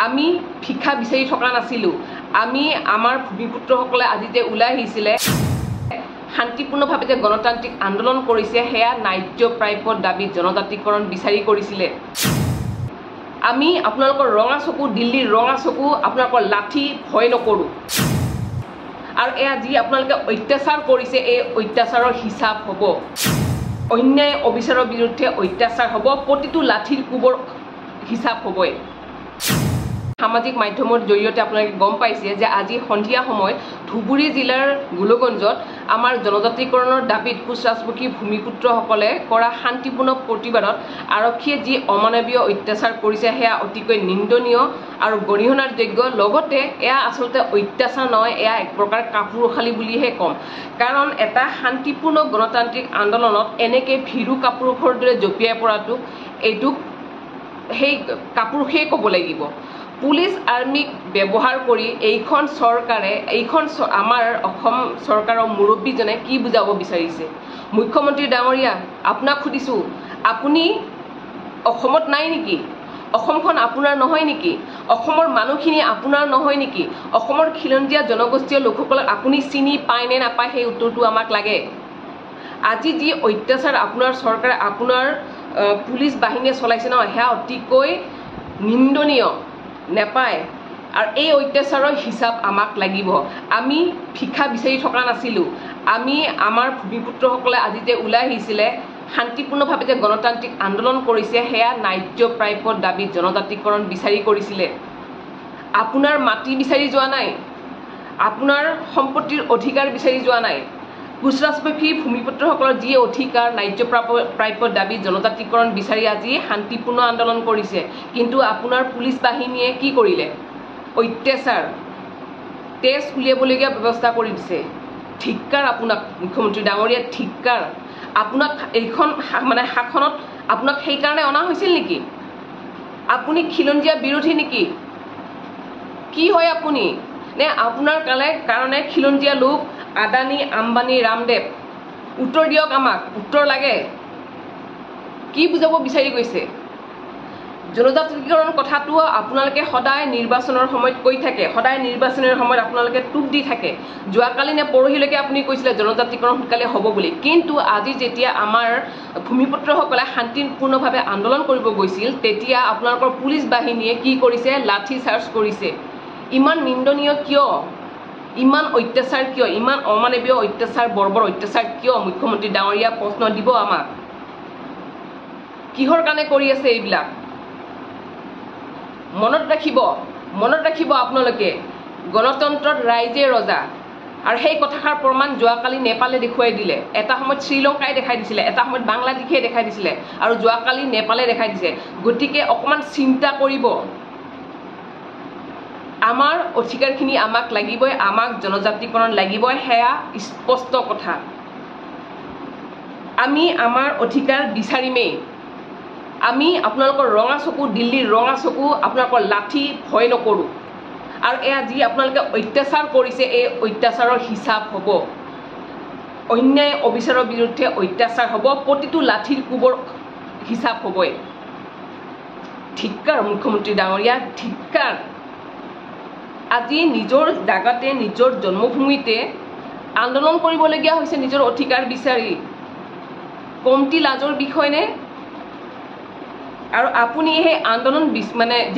আমি ভিক্ষা বিচাৰি থকা নাছিলোঁ। আমি আমাৰ ভূমিপুত্ৰসকলে আজি যে ওলাই আহিছিলে শান্তিপূৰ্ণভাৱে যে গণতান্ত্ৰিক আন্দোলন কৰিছে, সেয়া ন্যায্য প্ৰাপ্যৰ দাবী জনজাতিকৰণ বিচাৰি কৰিছিলে। আমি আপোনালোকৰ ৰঙা চকু, দিল্লীৰ ৰঙা চকু, আপোনালোকৰ লাঠি ভয় নকৰোঁ। আৰু এয়া যি আপোনালোকে অত্যাচাৰ কৰিছে, এই অত্যাচাৰৰ হিচাপ হ'ব। অন্যায় অবিচাৰৰ বিৰুদ্ধে অত্যাচাৰ হ'ব, প্ৰতিটো লাঠিৰ কোবৰ হিচাপ হ'বই। সামাজিক মাধ্যমৰ জৰিয়তে আপোনালোকে গম পাইছে যে আজি সন্ধিয়া সময়ত ধুবুৰী জিলাৰ গোলগঞ্জত আমাৰ জনজাতিকৰণৰ দাবীত কোচ ৰাজবংশী ভূমিপুত্ৰসকলে কৰা শান্তিপূৰ্ণ প্ৰতিবাদত আৰক্ষীয়ে যি অমানৱীয় অত্যাচাৰ কৰিছে সেয়া অতিকৈ নিন্দনীয় আৰু গৰিহণাৰ যোগ্য। লগতে এয়া আচলতে অত্যাচাৰ নহয়, এয়া এক প্ৰকাৰ কাপুৰুষালি বুলিহে ক'ম। কাৰণ এটা শান্তিপূৰ্ণ গণতান্ত্ৰিক আন্দোলনত এনেকৈ ভীৰু কাপুৰুষৰ দৰে জঁপিয়াই পৰাটোক এইটোক সেই কাপুৰুষেই ক'ব লাগিব। পুলিচ আৰ্মিক ব্যৱহাৰ কৰি এইখন চৰকাৰে, আমাৰ অসম চৰকাৰৰ মুৰব্বীজনে কি বুজাব বিচাৰিছে? মুখ্যমন্ত্ৰী ডাঙৰীয়া, আপোনাক সুধিছোঁ, আপুনি অসমত নাই নেকি? অসমখন আপোনাৰ নহয় নেকি? অসমৰ মানুহখিনি আপোনাৰ নহয় নেকি? অসমৰ খিলঞ্জীয়া জনগোষ্ঠীয় লোকসকলক আপুনি চিনি পায় নে নাপায়, সেই উত্তৰটো আমাক লাগে। আজি যি অত্যাচাৰ আপোনাৰ চৰকাৰে, আপোনাৰ পুলিচ বাহিনীয়ে চলাইছে নহয়, সেয়া অতিকৈ নিন্দনীয়, নেপায়। আৰু এই অত্যাচাৰৰ হিচাপ আমাক লাগিব। আমি ভিক্ষা বিচাৰি থকা নাছিলোঁ। আমি আমাৰ ভূমিপুত্ৰসকলে আজি যে ওলাই আহিছিলে শান্তিপূৰ্ণভাৱে যে গণতান্ত্ৰিক আন্দোলন কৰিছে, সেয়া ন্যায্য প্ৰাপ্যৰ দাবী জনজাতিকৰণ বিচাৰি কৰিছিলে। আপোনাৰ মাটি বিচাৰি যোৱা নাই, আপোনাৰ সম্পত্তিৰ অধিকাৰ বিচাৰি যোৱা নাই। কোচ ৰাজবংশী ভূমিপুত্ৰসকলৰ যি অধিকাৰ, ন্যায্য প্ৰাপ্যৰ দাবী জনজাতিকৰণ বিচাৰি আজি শান্তিপূৰ্ণ আন্দোলন কৰিছে। কিন্তু আপোনাৰ পুলিচ বাহিনীয়ে কি কৰিলে? অত্যাচাৰ, তেজ উলিয়াবলগীয়া ব্যৱস্থা কৰি দিছে। ধিক্কাৰ আপোনাক মুখ্যমন্ত্ৰী ডাঙৰীয়া, ধিক্কাৰ। আপোনাক এইখন শাসনত আপোনাক সেইকাৰণে অনা হৈছিল নেকি? আপুনি খিলঞ্জীয়া বিৰোধী নেকি? কি হয় আপুনি? নে আপোনাৰ কাৰণে খিলঞ্জীয়া লোক আদানী, আম্বানী, ৰামদেৱ? উত্তৰ দিয়ক, আমাক উত্তৰ লাগে। কি বুজাব বিচাৰি গৈছে? জনজাতিকৰণ কথাটো আপোনালোকে সদায় নিৰ্বাচনৰ সময়ত কৈ থাকে, সদায় নিৰ্বাচনৰ সময়ত আপোনালোকে টোপ দি থাকে। যোৱাকালি নে পৰহিলৈকে আপুনি কৈছিলে জনজাতিকৰণ সোনকালে হ'ব বুলি। কিন্তু আজি যেতিয়া আমাৰ ভূমিপুত্ৰসকলে শান্তিপূৰ্ণভাৱে আন্দোলন কৰিব গৈছিল, তেতিয়া আপোনালোকৰ পুলিচ বাহিনীয়ে কি কৰিছে? লাঠি চাৰ্জ কৰিছে। ইমান নিন্দনীয় কিয়? ইমান অত্যাচাৰ কিয়? ইমান অমানৱীয় অত্যাচাৰ, বৰ্বৰ অত্যাচাৰ কিয়? মুখ্যমন্ত্ৰী ডাঙৰীয়া প্ৰশ্ন দিব আমাক। কিহৰ কাৰণে কৰি আছে এইবিলাক? মনত ৰাখিব আপোনালোকে, গণতন্ত্ৰত ৰাইজে ৰজা। আৰু সেই কথাষাৰ প্ৰমাণ যোৱাকালি নেপালে দেখুৱাই দিলে। এটা সময়ত শ্ৰীলংকাই দেখাই দিছিলে, এটা সময়ত বাংলাদেশে দেখাই দিছিলে, আৰু যোৱাকালি নেপালে দেখাই দিছে। গতিকে অকণমান চিন্তা কৰিব। আমাৰ অধিকাৰখিনি আমাক লাগিবই, আমাক জনজাতিকৰণ লাগিবই, সেয়া স্পষ্ট কথা। আমি আমাৰ অধিকাৰ বিচাৰিমেই। আমি আপোনালোকৰ ৰঙা চকু, দিল্লীৰ ৰঙা চকু, আপোনালোকৰ লাঠি ভয় নকৰোঁ। আৰু এয়া যি আপোনালোকে অত্যাচাৰ কৰিছে, এই অত্যাচাৰৰ হিচাপ হ'ব। অন্যায় অবিচাৰৰ বিৰুদ্ধে অত্যাচাৰ হ'ব, প্ৰতিটো লাঠিৰ কোবৰ হিচাপ হ'বই। ধিক্কাৰ মুখ্যমন্ত্ৰী ডাঙৰীয়া, ধিক্কাৰ। আজি নিজৰ জাগাতে, নিজৰ জন্মভূমিতে আন্দোলন কৰিবলগীয়া হৈছে নিজৰ অধিকাৰ বিচাৰি। কমটি লাজৰ বিষয় নে? আৰু আপুনি সেই আন্দোলন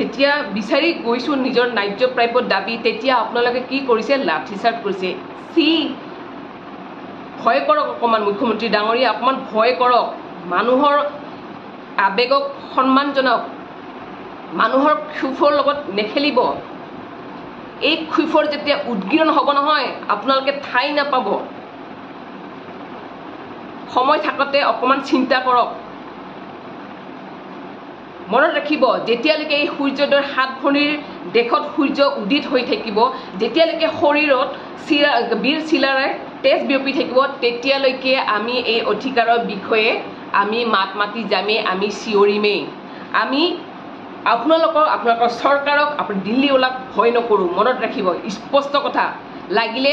যেতিয়া বিচাৰি গৈছোঁ নিজৰ ন্যায্য প্ৰাপ্যৰ দাবী, তেতিয়া আপোনালোকে কি কৰিছে? লাঠিচাৰ্জ কৰিছে। ভয় কৰক অকণমান মুখ্যমন্ত্ৰী ডাঙৰীয়া, অকণমান ভয় কৰক। মানুহৰ আৱেগক সন্মান জনাওক। মানুহৰ ক্ষোভৰ লগত নেখেলিব। এই ক্ষোভৰ যেতিয়া উদগীৰণ হ'ব নহয়, আপোনালোকে ঠাই নাপাব। সময় থাকোঁতে অকণমান চিন্তা কৰক। মনত ৰাখিব, যেতিয়ালৈকে এই সূৰ্যোদয়ৰ 7 ভনীৰ দেশত সূৰ্য উদিত হৈ থাকিব, যেতিয়ালৈকে শৰীৰত বীৰ চিলাৰে তেজ বিয়পি থাকিব, তেতিয়ালৈকে আমি এই অধিকাৰৰ বিষয়ে আমি মাত মাতি যামেই, আমি চিঞৰিমেই। আমি আপোনালোকৰ চৰকাৰক, দিল্লীৱালাক ভয় নকৰোঁ। মনত ৰাখিব, স্পষ্ট কথা। লাগিলে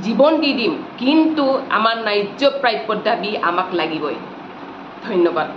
জীৱন দি দিম, কিন্তু আমাৰ ন্যায্য প্ৰাপ্যৰ দাবী আমাক লাগিবই। ধন্যবাদ।